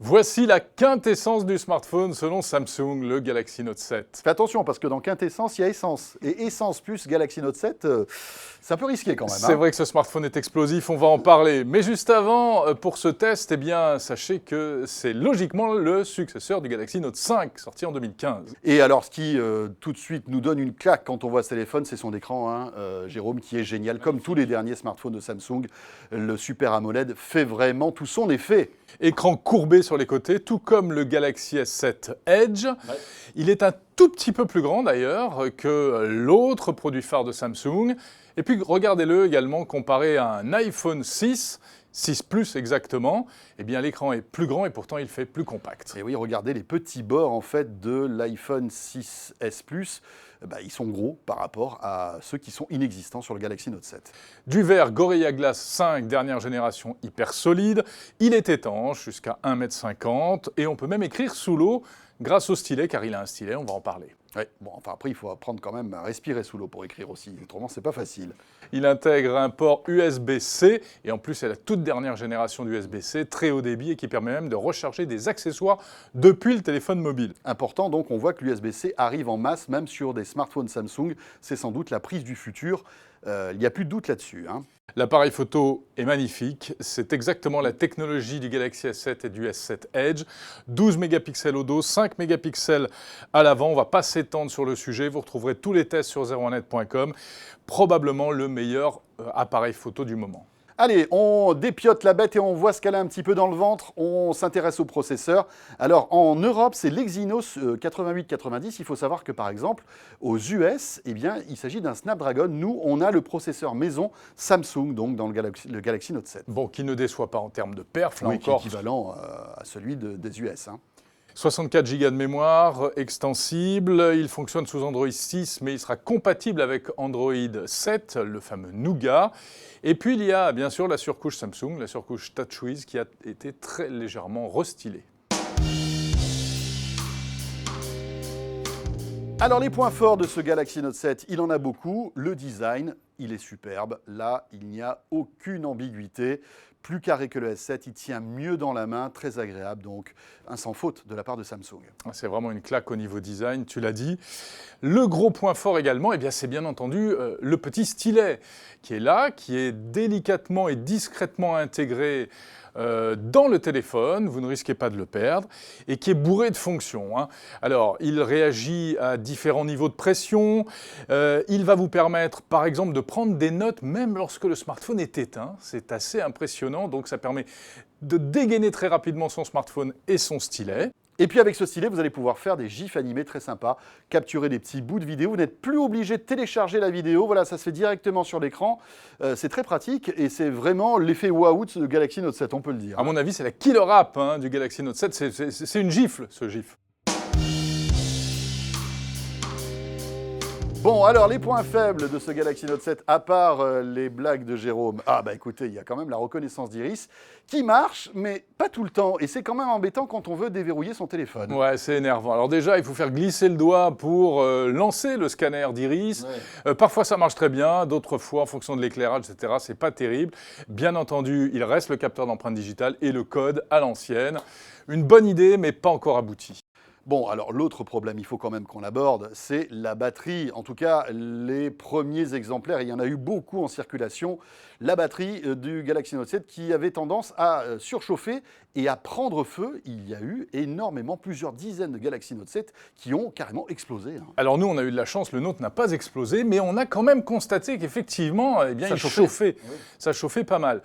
Voici la quintessence du smartphone selon Samsung, le Galaxy Note 7. Fais attention parce que dans quintessence, il y a essence. Et essence plus Galaxy Note 7, c'est un peu risqué quand même. C'est vrai que ce smartphone est explosif, on va en parler. Mais juste avant, pour ce test, eh bien, sachez que c'est logiquement le successeur du Galaxy Note 5, sorti en 2015. Et alors, ce qui tout de suite nous donne une claque quand on voit ce téléphone, c'est son écran, Jérôme, qui est génial. Comme tous les derniers smartphones de Samsung, le Super AMOLED fait vraiment tout son effet. Écran courbé sur les côtés, tout comme le Galaxy S7 Edge. Ouais. Il est un tout petit peu plus grand d'ailleurs que l'autre produit phare de Samsung. Et puis regardez-le également comparé à un iPhone 6 Plus exactement, eh bien l'écran est plus grand et pourtant il fait plus compact. Et oui, regardez les petits bords en fait de l'iPhone 6S Plus, ils sont gros par rapport à ceux qui sont inexistants sur le Galaxy Note 7. Du verre Gorilla Glass 5 dernière génération hyper solide, il est étanche jusqu'à 1,50 m et on peut même écrire sous l'eau grâce au stylet car il a un stylet, on va en parler. Ouais, bon, enfin après il faut apprendre quand même à respirer sous l'eau pour écrire aussi, autrement c'est pas facile. Il intègre un port USB-C et en plus c'est la toute dernière génération d'USB-C, très haut débit et qui permet même de recharger des accessoires depuis le téléphone mobile. Important donc, on voit que l'USB-C arrive en masse même sur des smartphones Samsung, c'est sans doute la prise du futur, il n'y a plus de doute là-dessus. L'appareil photo est magnifique, c'est exactement la technologie du Galaxy S7 et du S7 Edge. 12 mégapixels au dos, 5 mégapixels à l'avant, on ne va pas s'étendre sur le sujet, vous retrouverez tous les tests sur 01net.com, probablement le meilleur appareil photo du moment. Allez, on dépiote la bête et on voit ce qu'elle a un petit peu dans le ventre. On s'intéresse au processeur. Alors, en Europe, c'est l'Exynos 8890. Il faut savoir que, par exemple, aux US, eh bien, il s'agit d'un Snapdragon. Nous, on a le processeur maison Samsung, donc dans le Galaxy Note 7. Bon, qui ne déçoit pas en termes de perf, là oui, encore. Qui est équivalent à celui des US. 64 Go de mémoire extensible, il fonctionne sous Android 6, mais il sera compatible avec Android 7, le fameux Nougat. Et puis il y a bien sûr la surcouche Samsung, la surcouche TouchWiz, qui a été très légèrement restylée. Alors les points forts de ce Galaxy Note 7, il en a beaucoup. Le design, il est superbe. Là, il n'y a aucune ambiguïté. Plus carré que le S7, il tient mieux dans la main, très agréable, donc un sans faute de la part de Samsung. C'est vraiment une claque au niveau design, tu l'as dit. Le gros point fort également, eh bien, c'est bien entendu le petit stylet qui est là, qui est délicatement et discrètement intégré dans le téléphone, vous ne risquez pas de le perdre, et qui est bourré de fonctions. Alors, il réagit à différents niveaux de pression, il va vous permettre, par exemple, de prendre des notes même lorsque le smartphone est éteint. C'est assez impressionnant, donc ça permet de dégainer très rapidement son smartphone et son stylet. Et puis avec ce stylet, vous allez pouvoir faire des gifs animés très sympas, capturer des petits bouts de vidéo. Vous n'êtes plus obligé de télécharger la vidéo. Voilà, ça se fait directement sur l'écran. C'est très pratique et c'est vraiment l'effet waouh de Galaxy Note 7, on peut le dire. À mon avis, c'est la killer app du Galaxy Note 7. C'est une gifle, ce gif. Bon, alors les points faibles de ce Galaxy Note 7, à part les blagues de Jérôme, écoutez, il y a quand même la reconnaissance d'iris qui marche, mais pas tout le temps. Et c'est quand même embêtant quand on veut déverrouiller son téléphone. Ouais, c'est énervant. Alors déjà, il faut faire glisser le doigt pour lancer le scanner d'iris. Ouais. Parfois, ça marche très bien. D'autres fois, en fonction de l'éclairage, etc., c'est pas terrible. Bien entendu, il reste le capteur d'empreinte digitale et le code à l'ancienne. Une bonne idée, mais pas encore aboutie. Bon, alors l'autre problème, il faut quand même qu'on l'aborde, c'est la batterie. En tout cas, les premiers exemplaires, il y en a eu beaucoup en circulation, la batterie du Galaxy Note 7 qui avait tendance à surchauffer et à prendre feu. Il y a eu énormément, plusieurs dizaines de Galaxy Note 7 qui ont carrément explosé. Alors nous, on a eu de la chance, le nôtre n'a pas explosé, mais on a quand même constaté qu'effectivement, il chauffait. Oui. Ça chauffait pas mal.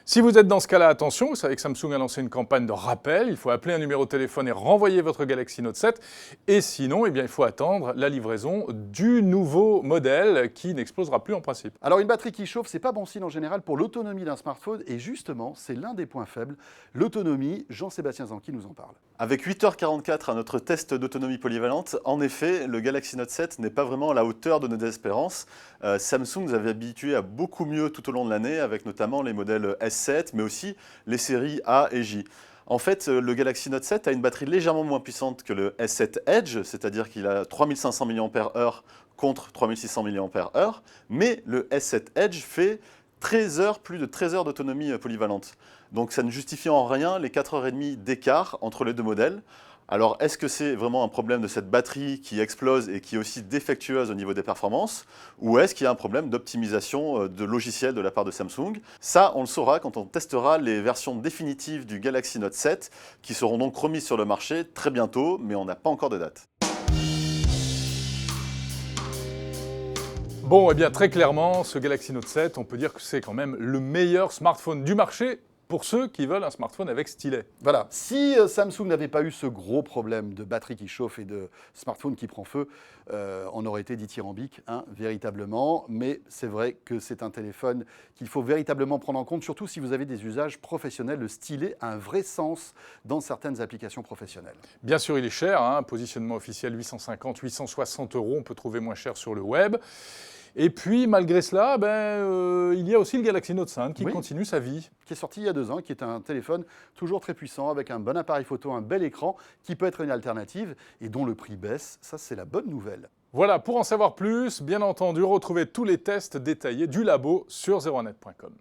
Si vous êtes dans ce cas-là, attention, vous savez que Samsung a lancé une campagne de rappel. Il faut appeler un numéro de téléphone et renvoyer votre Galaxy Note 7. Et sinon, il faut attendre la livraison du nouveau modèle qui n'explosera plus en principe. Alors une batterie qui chauffe, c'est pas bon signe en général pour l'autonomie d'un smartphone. Et justement, c'est l'un des points faibles. L'autonomie, Jean-Sébastien Zanqui nous en parle. Avec 8h44 à notre test d'autonomie polyvalente, en effet, le Galaxy Note 7 n'est pas vraiment à la hauteur de nos espérances. Samsung nous avait habitués à beaucoup mieux tout au long de l'année, avec notamment les modèles S7, mais aussi les séries A et J. En fait, le Galaxy Note 7 a une batterie légèrement moins puissante que le S7 Edge, c'est-à-dire qu'il a 3500 mAh contre 3600 mAh, mais le S7 Edge fait plus de 13 heures d'autonomie polyvalente. Donc ça ne justifie en rien les 4h30 d'écart entre les deux modèles. Alors, est-ce que c'est vraiment un problème de cette batterie qui explose et qui est aussi défectueuse au niveau des performances? Ou est-ce qu'il y a un problème d'optimisation de logiciels de la part de Samsung? Ça, on le saura quand on testera les versions définitives du Galaxy Note 7, qui seront donc remises sur le marché très bientôt, mais on n'a pas encore de date. Bon, eh bien très clairement, ce Galaxy Note 7, on peut dire que c'est quand même le meilleur smartphone du marché pour ceux qui veulent un smartphone avec stylet. Voilà, si Samsung n'avait pas eu ce gros problème de batterie qui chauffe et de smartphone qui prend feu, on aurait été dithyrambique, hein, véritablement. Mais c'est vrai que c'est un téléphone qu'il faut véritablement prendre en compte, surtout si vous avez des usages professionnels. Le stylet a un vrai sens dans certaines applications professionnelles. Bien sûr, il est cher, hein, positionnement officiel 850-860 €, on peut trouver moins cher sur le web. Et puis, malgré cela, il y a aussi le Galaxy Note 5 qui continue sa vie. Qui est sorti il y a 2 ans, qui est un téléphone toujours très puissant, avec un bon appareil photo, un bel écran, qui peut être une alternative et dont le prix baisse. Ça, c'est la bonne nouvelle. Voilà, pour en savoir plus, bien entendu, retrouvez tous les tests détaillés du labo sur 01net.com.